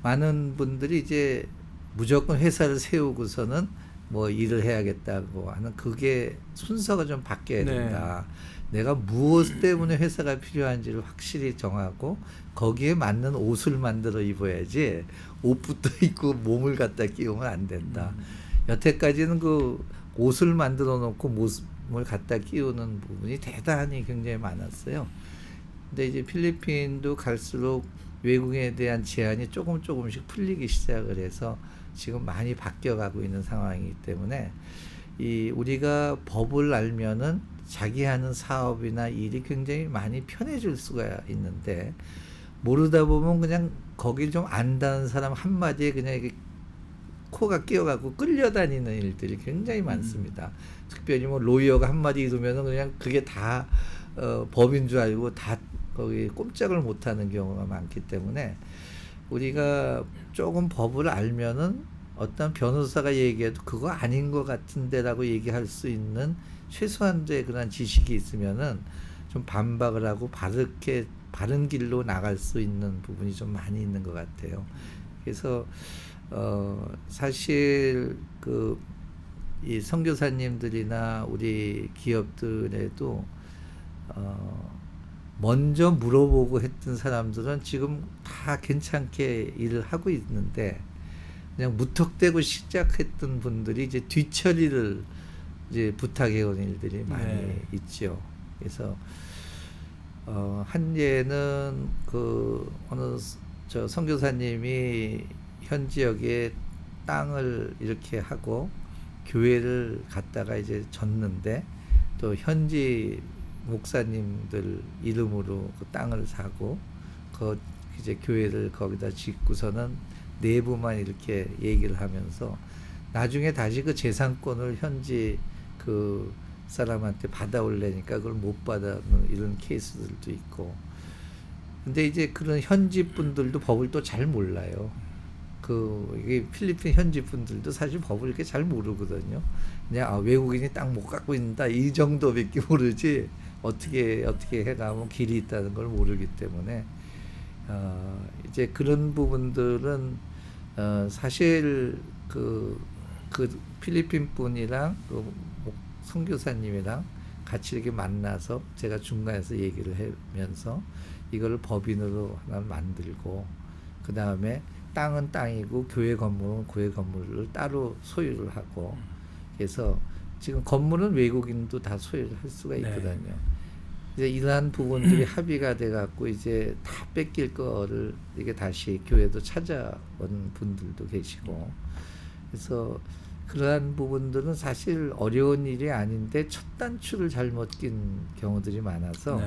많은 분들이 이제 무조건 회사를 세우고서는 뭐 일을 해야겠다고 하는 그게 순서가 좀 바뀌어야 된다. 내가 무엇 때문에 회사가 필요한지를 확실히 정하고 거기에 맞는 옷을 만들어 입어야지 옷부터 입고 몸을 갖다 끼우면 안 된다. 여태까지는 그 옷을 만들어 놓고 몸을 갖다 끼우는 부분이 대단히 굉장히 많았어요. 근데 이제 필리핀도 갈수록 외국에 대한 제한이 조금씩 풀리기 시작을 해서 지금 많이 바뀌어가고 있는 상황이기 때문에 우리가 법을 알면은 자기 하는 사업이나 일이 굉장히 많이 편해질 수가 있는데, 모르다 보면 그냥 거기 좀 안다는 사람 한마디에 그냥 이게 코가 끼어가고 끌려다니는 일들이 굉장히 많습니다. 특별히 뭐 로이어가 한마디 이러면은 그냥 그게 다 법인 줄 알고 다 거기 꼼짝을 못하는 경우가 많기 때문에 우리가 조금 법을 알면은 어떤 변호사가 얘기해도 그거 아닌 것 같은데라고 얘기할 수 있는 최소한도의 그런 지식이 있으면은 좀 반박을 하고 바른 길로 나갈 수 있는 부분이 좀 많이 있는 것 같아요. 그래서 사실 이 선교사님들이나 우리 기업들에도 먼저 물어보고 했던 사람들은 지금 다 괜찮게 일을 하고 있는데, 그냥 무턱대고 시작했던 분들이 이제 뒤처리를 이제 부탁해 온 일들이 많이 있죠. 그래서 한 예는 어느 선교사님이 현 지역에 땅을 이렇게 하고 교회를 갖다가 이제 졌는데, 또 현지 목사님들 이름으로 그 땅을 사고 이제 교회를 거기다 짓고서는 내부만 이렇게 얘기를 하면서 나중에 다시 그 재산권을 현지 그 사람한테 받아올래니까 그걸 못 받아는 이런 케이스들도 있고. 근데 이제 그런 현지 분들도 법을 또 잘 몰라요. 이게 필리핀 현지 분들도 사실 법을 이렇게 잘 모르거든요. 그냥 외국인이 땅 못 갖고 있다 이 정도밖에 모르지 어떻게 해가면 길이 있다는 걸 모르기 때문에 이제 그런 부분들은 사실 그 필리핀 분이랑 선교사님이랑 같이 이렇게 만나서 제가 중간에서 얘기를 하면서 이거를 법인으로 하나 만들고 그 다음에 땅은 땅이고 교회 건물은 교회 건물을 따로 소유를 하고 그래서 지금 건물은 외국인도 다 소유를 할 수가 있거든요. 이제 이러한 부분들이 합의가 돼 갖고 이제 다 뺏길 거를 이게 다시 교회도 찾아온 분들도 계시고 그래서 그러한 부분들은 사실 어려운 일이 아닌데 첫 단추를 잘못 낀 경우들이 많아서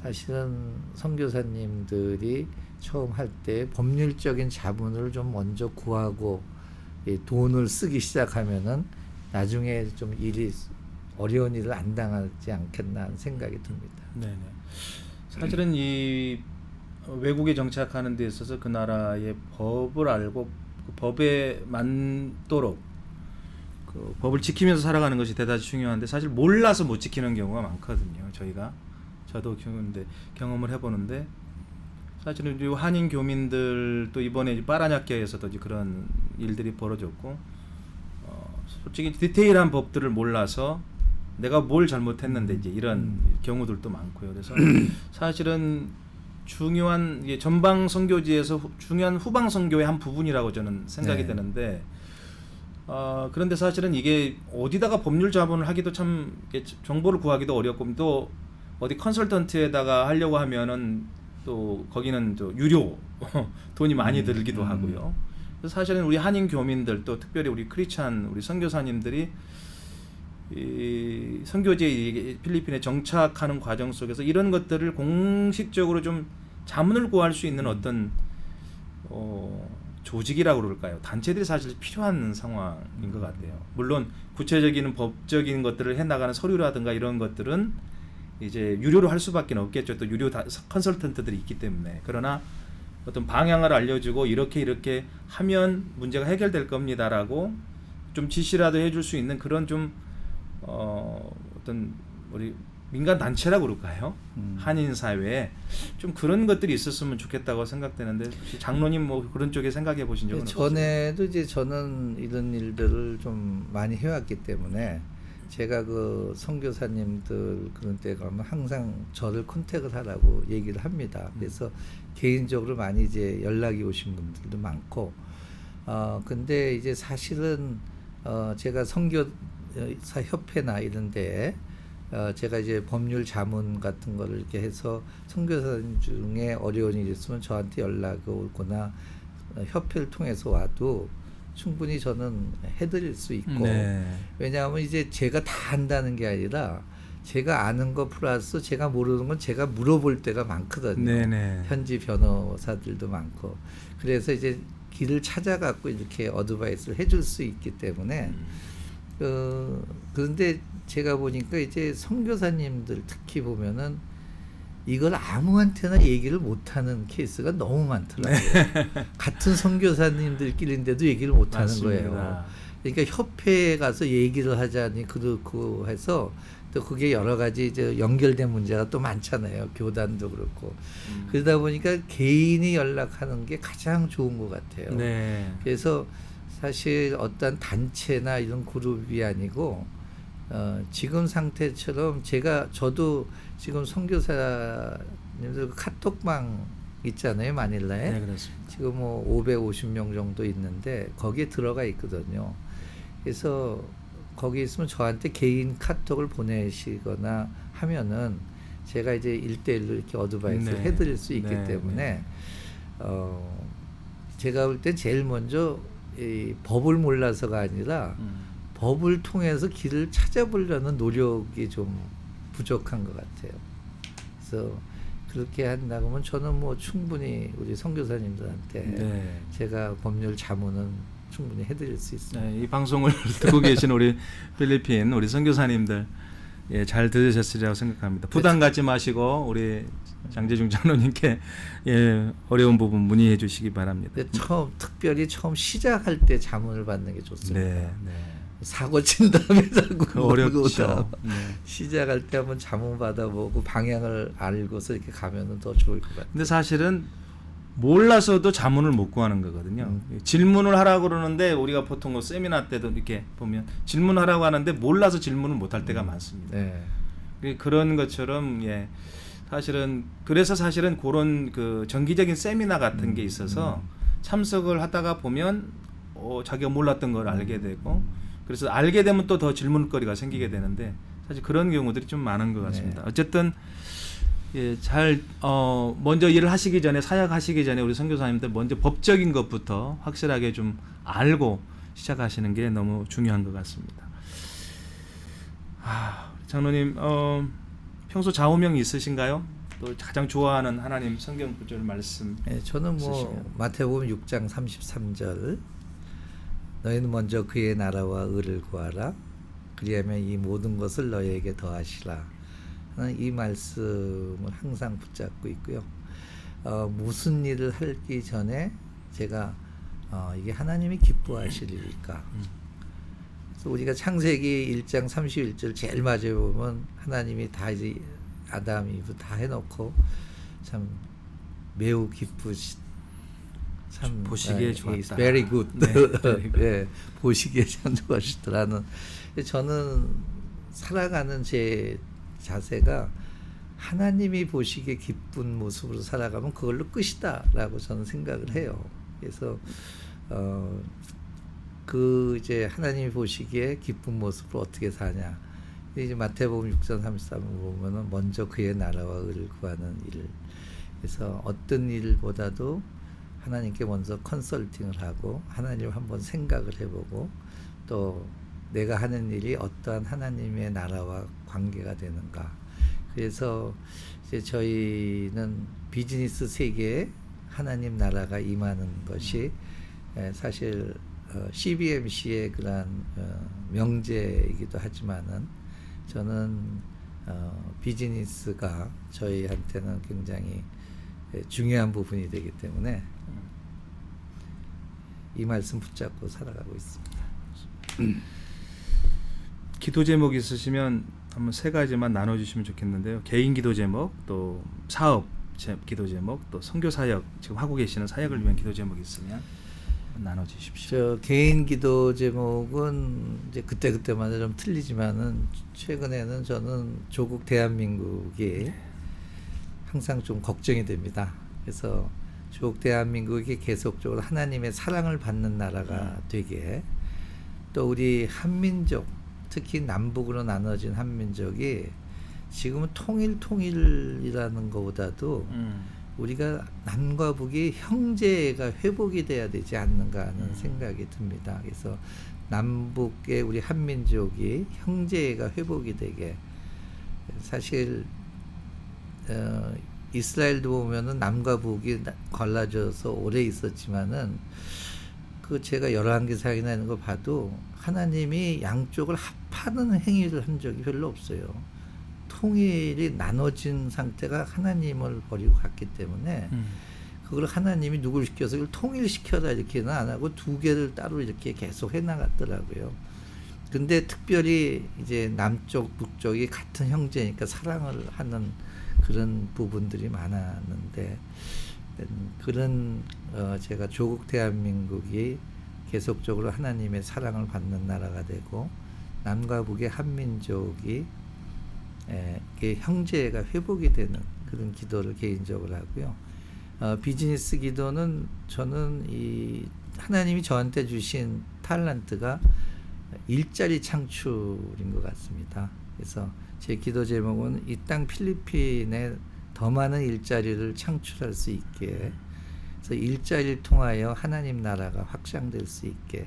사실은 선교사님들이 처음 할 때 법률적인 자문을 좀 먼저 구하고 돈을 쓰기 시작하면은 나중에 좀 어려운 일을 안 당하지 않겠나 하는 생각이 듭니다. 네네. 사실은 이 외국에 정착하는 데 있어서 그 나라의 법을 알고 그 법에 맞도록 그 법을 지키면서 살아가는 것이 대단히 중요한데 사실 몰라서 못 지키는 경우가 많거든요. 저도 경험을 해보는데 사실은 우리 한인 교민들도 이번에 빠라냐케에서도 그런 일들이 벌어졌고 솔직히 디테일한 법들을 몰라서 내가 뭘 잘못했는데 이제 이런 경우들도 많고요. 그래서 사실은 중요한 전방 선교지에서 중요한 후방 선교의 한 부분이라고 저는 생각이 되는데 그런데 사실은 이게 어디다가 법률 자문을 하기도 참 정보를 구하기도 어렵고 또 어디 컨설턴트에다가 하려고 하면은 또 거기는 또 유료 돈이 많이 들기도 하고요. 그래서 사실은 우리 한인 교민들 또 특별히 우리 크리스찬 우리 선교사님들이 이 선교지에 필리핀에 정착하는 과정 속에서 이런 것들을 공식적으로 좀 자문을 구할 수 있는 어떤 조직이라고 그럴까요? 단체들이 사실 필요한 상황인 것 같아요. 물론 구체적인 법적인 것들을 해나가는 서류라든가 이런 것들은 이제 유료로 할 수밖에 없겠죠. 또 유료 컨설턴트들이 있기 때문에. 그러나 어떤 방향을 알려주고 이렇게 하면 문제가 해결될 겁니다라고 좀 지시라도 해줄 수 있는 그런 좀 어떤 우리 민간 단체라고 그럴까요? 한인 사회에 좀 그런 것들이 있었으면 좋겠다고 생각되는데 혹시 장로님 뭐 그런 쪽에 생각해 보신 적은 없으세요? 전에도 이제 저는 이런 일들을 좀 많이 해왔기 때문에 제가 그 선교사님들 그런 때 가면 항상 저를 컨택을 하라고 얘기를 합니다. 그래서 개인적으로 많이 이제 연락이 오신 분들도 많고 근데 이제 사실은 제가 선교사 협회나 이런 데에 제가 이제 법률 자문 같은 거를 이렇게 해서 선교사님 중에 어려운 일이 있으면 저한테 연락이 오거나 협회를 통해서 와도 충분히 저는 해드릴 수 있고 왜냐하면 이제 제가 다 한다는 게 아니라 제가 아는 거 플러스 제가 모르는 건 제가 물어볼 때가 많거든요. 현지 변호사들도 많고 그래서 이제 길을 찾아갖고 이렇게 어드바이스를 해줄 수 있기 때문에 그런데 제가 보니까 이제 선교사님들 특히 보면은 이걸 아무한테나 얘기를 못하는 케이스가 너무 많더라고요. 같은 선교사님들끼리인데도 얘기를 못하는 거예요. 그러니까 협회에 가서 얘기를 하자니 그렇고 해서 또 그게 여러 가지 이제 연결된 문제가 또 많잖아요. 교단도 그렇고. 그러다 보니까 개인이 연락하는 게 가장 좋은 것 같아요. 그래서 사실 어떤 단체나 이런 그룹이 아니고 지금 상태처럼 저도 지금 선교사님들 카톡방 있잖아요, 마닐라에. 그렇습니다. 지금 뭐 550명 정도 있는데 거기에 들어가 있거든요. 그래서 거기 있으면 저한테 개인 카톡을 보내시거나 하면은 제가 이제 1대1로 이렇게 어드바이스를 해드릴 수 있기 때문에 제가 볼 땐 제일 먼저 이 법을 몰라서가 아니라 법을 통해서 길을 찾아보려는 노력이 좀 부족한 것 같아요. 그래서 그렇게 한다고 하면 저는 뭐 충분히 우리 선교사님들한테 제가 법률 자문은 충분히 해드릴 수 있습니다. 네, 이 방송을 듣고 계신 우리 필리핀 우리 선교사님들 예, 잘 들으셨으리라고 생각합니다. 부담 갖지 마시고 우리 장재중 장로님께 예, 어려운 부분 문의해 주시기 바랍니다. 근데 특별히 처음 시작할 때 자문을 받는 게 좋습니다. 네. 사고 친 다음에 자꾸 어렵죠. 시작할 때 한번 자문 받아보고 방향을 알고서 이렇게 가면은 더 좋을 것 같아요. 근데 사실은 몰라서도 자문을 못 구하는 거거든요. 질문을 하라고 그러는데 우리가 보통 세미나 때도 이렇게 보면 질문하라고 하는데 몰라서 질문을 못 할 때가 많습니다. 네. 그런 것처럼 예. 그래서 사실은 그런 그 정기적인 세미나 같은 게 있어서 참석을 하다가 보면 자기가 몰랐던 걸 알게 되고 그래서 알게 되면 또 더 질문거리가 생기게 되는데 사실 그런 경우들이 좀 많은 것 같습니다. 네. 어쨌든 예, 먼저 일을 하시기 전에 사역하시기 전에 우리 선교사님들 먼저 법적인 것부터 확실하게 좀 알고 시작하시는 게 너무 중요한 것 같습니다. 장로님 평소 좌우명이 있으신가요? 또 가장 좋아하는 하나님 성경 구절 말씀. 네, 저는 있으시면. 마태복음 6장 33절 너희는 먼저 그의 나라와 의를 구하라 그리하면 이 모든 것을 너희에게 더하시라 하는 이 말씀을 항상 붙잡고 있고요. 무슨 일을 하기 전에 제가 이게 하나님이 기뻐하실 일일까? 그래서 우리가 창세기 1장 31절 제일 마지막에 보면 하나님이 다 이제 아담 이브 다 해놓고 참 매우 참 보시기에 좋았다. It's very good. 네. 네, 보시기에 참 좋아하시더라는. 저는 살아가는 제 자세가 하나님이 보시기에 기쁜 모습으로 살아가면 그걸로 끝이다라고 저는 생각을 해요. 그래서 이제 하나님이 보시기에 기쁜 모습으로 어떻게 사냐. 이제 마태복음 6장 33을 보면은 먼저 그의 나라와 의를 구하는 일. 그래서 어떤 일보다도 하나님께 먼저 컨설팅을 하고 하나님을 한번 생각을 해보고 또 내가 하는 일이 어떠한 하나님의 나라와 관계가 되는가. 그래서 이제 저희는 비즈니스 세계에 하나님 나라가 임하는 것이 사실 CBMC의 그러한 명제이기도 하지만은 저는 비즈니스가 저희한테는 굉장히 중요한 부분이 되기 때문에 이 말씀 붙잡고 살아가고 있습니다. 기도 제목 있으시면 한번 3가지만 나눠주시면 좋겠는데요. 개인 기도 제목, 또 사업 기도 제목, 또 선교 사역 지금 하고 계시는 사역을 위한 기도 제목 있으면 나눠주십시오. 저 개인 기도 제목은 이제 그때마다 좀 틀리지만은 최근에는 저는 조국 대한민국이 항상 좀 걱정이 됩니다. 그래서 조국 대한민국이 계속적으로 하나님의 사랑을 받는 나라가 되게 또 우리 한민족 특히 남북으로 나눠진 한민족이 지금은 통일이라는 것보다도 우리가 남과 북이 형제가 회복이 돼야 되지 않는가 하는 생각이 듭니다. 그래서 남북의 우리 한민족이 형제가 회복이 되게 사실 이스라엘도 보면은 남과 북이 갈라져서 오래 있었지만은 그 제가 11개사기나 있는 거 봐도 하나님이 양쪽을 합하는 행위를 한 적이 별로 없어요. 통일이 나눠진 상태가 하나님을 버리고 갔기 때문에 그걸 하나님이 누구를 시켜서 이걸 통일시켜라 이렇게는 안 하고 2개를 따로 이렇게 계속 해나갔더라고요. 근데 특별히 이제 남쪽 북쪽이 같은 형제니까 사랑을 하는 그런 부분들이 많았는데 그런 제가 조국 대한민국이 계속적으로 하나님의 사랑을 받는 나라가 되고 남과 북의 한민족이 형제가 회복이 되는 그런 기도를 개인적으로 하고요. 비즈니스 기도는 저는 이 하나님이 저한테 주신 탤런트가 일자리 창출인 것 같습니다. 그래서 제 기도 제목은 이 땅 필리핀에 더 많은 일자리를 창출할 수 있게, 그래서 일자리를 통하여 하나님 나라가 확장될 수 있게.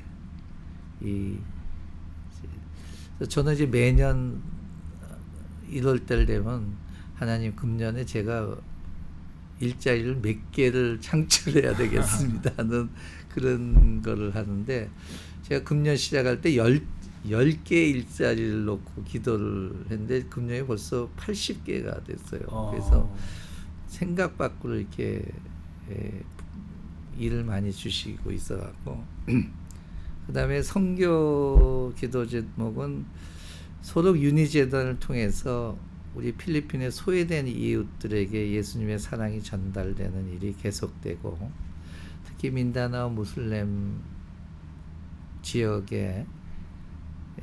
저는 이제 매년 1월 달 되면 하나님 금년에 제가 일자리를 몇 개를 창출해야 되겠습니다 하는 그런 거를 하는데, 제가 금년 시작할 때 10개 일자리를 놓고 기도를 했는데 금년에 벌써 80개가 됐어요. 그래서 생각 밖으로 이렇게 일을 많이 주시고 있어갖고 그다음에 선교 기도 제목은 소록 유니재단을 통해서 우리 필리핀의 소외된 이웃들에게 예수님의 사랑이 전달되는 일이 계속되고, 특히 민다나오 무슬림 지역에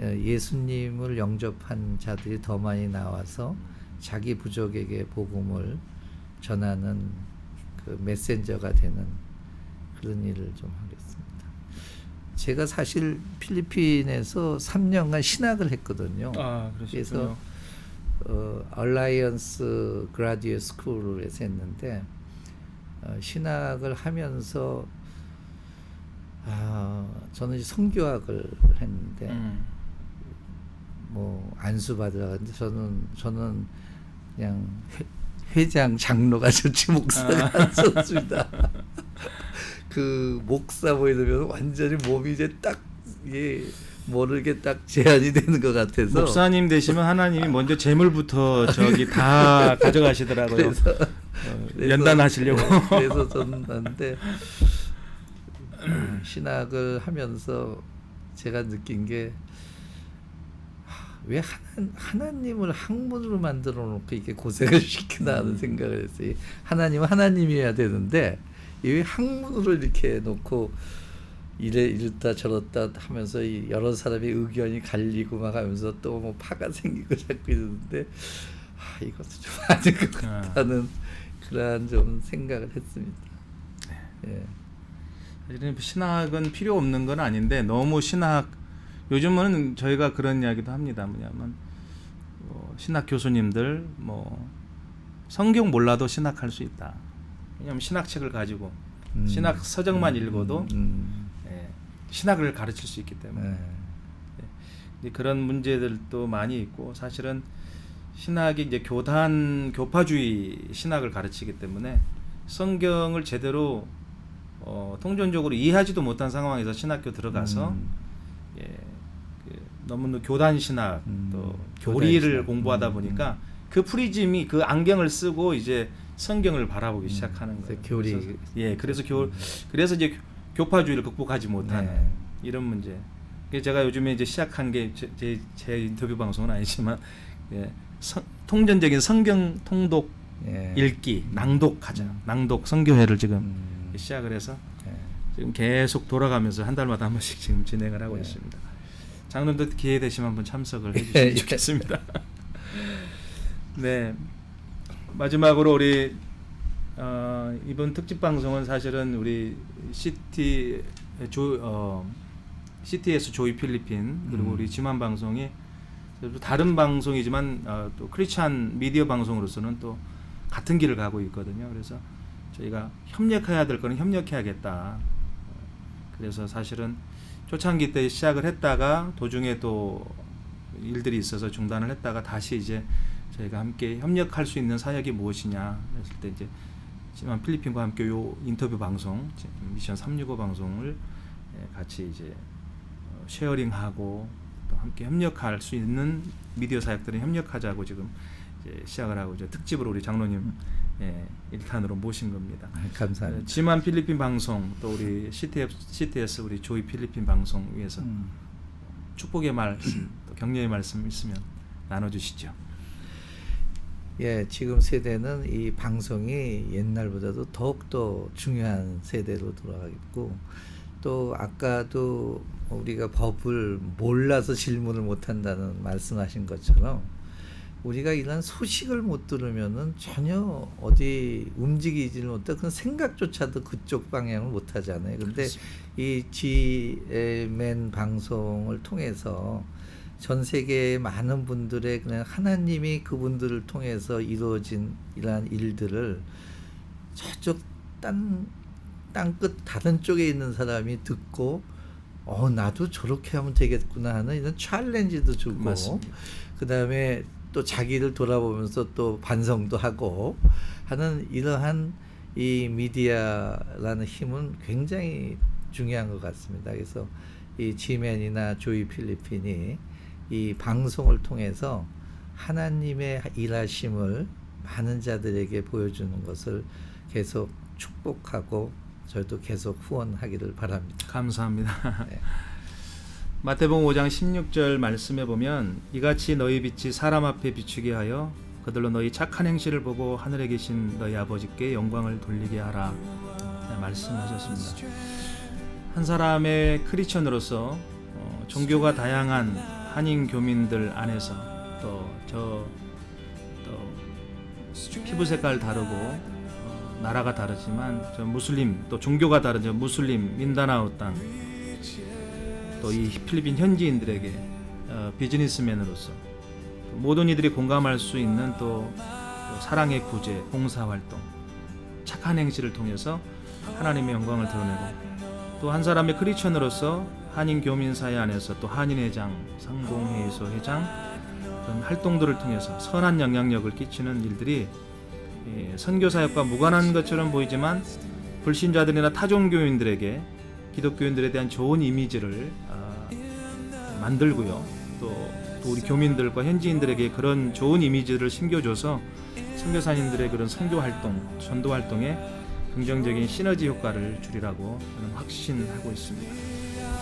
예수님을 영접한 자들이 더 많이 나와서 자기 부족에게 복음을 전하는 그 메신저가 되는 그런 일을 좀 하겠습니다. 제가 사실 필리핀에서 3년간 신학을 했거든요. 그래서 얼라이언스 그라듀에이트 스쿨에서 했는데 신학을 하면서 저는 이제 선교학을 했는데 뭐 안수 받으러 갔는데 저는 그냥 회장 장로가 좋지 목사가 안 썼습니다. 그 목사 보이면 완전히 몸이 이제 딱 모르게 딱 제한이 되는 것 같아서. 목사님 되시면 하나님이 먼저 재물부터 저기 다 가져가시더라고요. 그래서 연단하시려고. 그래서 저는 하는데 신학을 하면서 제가 느낀 게 왜 하나님을 학문으로 만들어 놓고 이렇게 고생을 시키나 하는 생각을 했어요. 하나님은 하나님이어야 되는데 왜 학문으로 이렇게 놓고 이랬다 저랬다 하면서 여러 사람의 의견이 갈리고 막 하면서 또 뭐 파가 생기고 자꾸 이러는데 이것도 좀 아닌 것 같다는 그러한 좀 생각을 했습니다. 예. 사실은 신학은 필요 없는 건 아닌데 너무 요즘은 저희가 그런 이야기도 합니다. 뭐냐면 신학 교수님들 성경 몰라도 신학할 수 있다. 왜냐하면 신학책을 가지고 신학 서적만 읽어도 신학을 가르칠 수 있기 때문에 그런 문제들도 많이 있고, 사실은 신학이 이제 교파주의 신학을 가르치기 때문에 성경을 제대로 통전적으로 이해하지도 못한 상황에서 신학교 들어가서 너무 교단 신학 또 교리를 공부하다 보니까 그 프리즘이 그 안경을 쓰고 이제 성경을 바라보기 시작하는 거예요. 교리. 그래서 이제 교파주의를 극복하지 못하는 이런 문제. 그래서 제가 요즘에 이제 시작한 게 제 인터뷰 방송은 아니지만 통전적인 성경 통독 읽기, 낭독하자. 낭독 선교회를 지금 시작을 해서 지금 계속 돌아가면서 한 달마다 한 번씩 지금 진행을 하고 있습니다. 장로님도 기회 되시면 한번 참석을 해주시면 좋겠습니다. 네, 마지막으로 우리 이번 특집 방송은 사실은 우리 CTS 조이 필리핀 그리고 우리 지만 방송이 다른 방송이지만 또 크리스찬 미디어 방송으로서는 또 같은 길을 가고 있거든요. 그래서 저희가 협력해야 될 거는 협력해야겠다. 그래서 사실은 초창기 때 시작을 했다가 도중에 또 일들이 있어서 중단을 했다가 다시 이제 저희가 함께 협력할 수 있는 사역이 무엇이냐 했을 때 이제 지만 필리핀과 함께 요 인터뷰 방송 미션 365 방송을 같이 이제 쉐어링하고 또 함께 협력할 수 있는 미디어 사역들은 협력하자고 지금 이제 시작을 하고 이제 특집으로 우리 장로님 일탄으로 모신 겁니다. 감사합니다. 지만 필리핀 방송 또 우리 CTS 우리 조이 필리핀 방송 위해서 축복의 말씀 또 격려의 말씀 있으면 나눠주시죠. 예, 지금 세대는 이 방송이 옛날보다도 더욱더 중요한 세대로 돌아가겠고, 또 아까도 우리가 법을 몰라서 질문을 못한다는 말씀하신 것처럼 우리가 이런 소식을 못 들으면은 전혀 어디 움직이지를 못하고 그 생각조차도 그쪽 방향을 못 하잖아요. 근데 이 GMN 방송을 통해서 전 세계의 많은 분들의 그냥 하나님이 그분들을 통해서 이루어진 이러한 일들을 저쪽 땅끝 다른 쪽에 있는 사람이 듣고 나도 저렇게 하면 되겠구나 하는 이런 챌린지도 주고, 그 다음에 또 자기를 돌아보면서 또 반성도 하고 하는 이러한 이 미디어라는 힘은 굉장히 중요한 것 같습니다. 그래서 이 지맨이나 조이 필리핀이 이 방송을 통해서 하나님의 일하심을 많은 자들에게 보여주는 것을 계속 축복하고 저희도 계속 후원하기를 바랍니다. 감사합니다. 네. 마태복음 5장 16절 말씀에 보면 이같이 너희 빛이 사람 앞에 비추게 하여 그들로 너희 착한 행실을 보고 하늘에 계신 너희 아버지께 영광을 돌리게 하라 말씀하셨습니다. 한 사람의 크리스천으로서 종교가 다양한 한인 교민들 안에서 또 피부 색깔 다르고 나라가 다르지만 저 무슬림 또 종교가 다른 저 무슬림 민다나오 땅 또 이 필리핀 현지인들에게 비즈니스맨으로서 모든 이들이 공감할 수 있는 또 사랑의 구제, 봉사활동, 착한 행실을 통해서 하나님의 영광을 드러내고 또 한 사람의 크리스천으로서 한인 교민 사회 안에서 또 한인회장, 상봉회의소 회장 그런 활동들을 통해서 선한 영향력을 끼치는 일들이 선교사역과 무관한 것처럼 보이지만 불신자들이나 타종교인들에게 기독교인들에 대한 좋은 이미지를 만들고요. 또 우리 교민들과 현지인들에게 그런 좋은 이미지를 심겨줘서 선교사님들의 그런 선교활동, 전도활동에 긍정적인 시너지 효과를 주리라고 저는 확신하고 있습니다.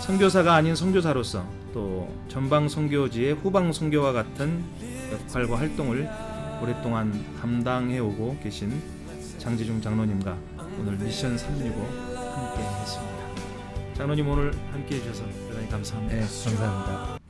선교사가 아닌 선교사로서 또 전방 선교지의 후방 선교와 같은 역할과 활동을 오랫동안 감당해오고 계신 장지중 장로님과 오늘 미션 365 함께 했습니다. 장로님 오늘 함께 해주셔서 대단히 감사합니다. 네, 감사합니다.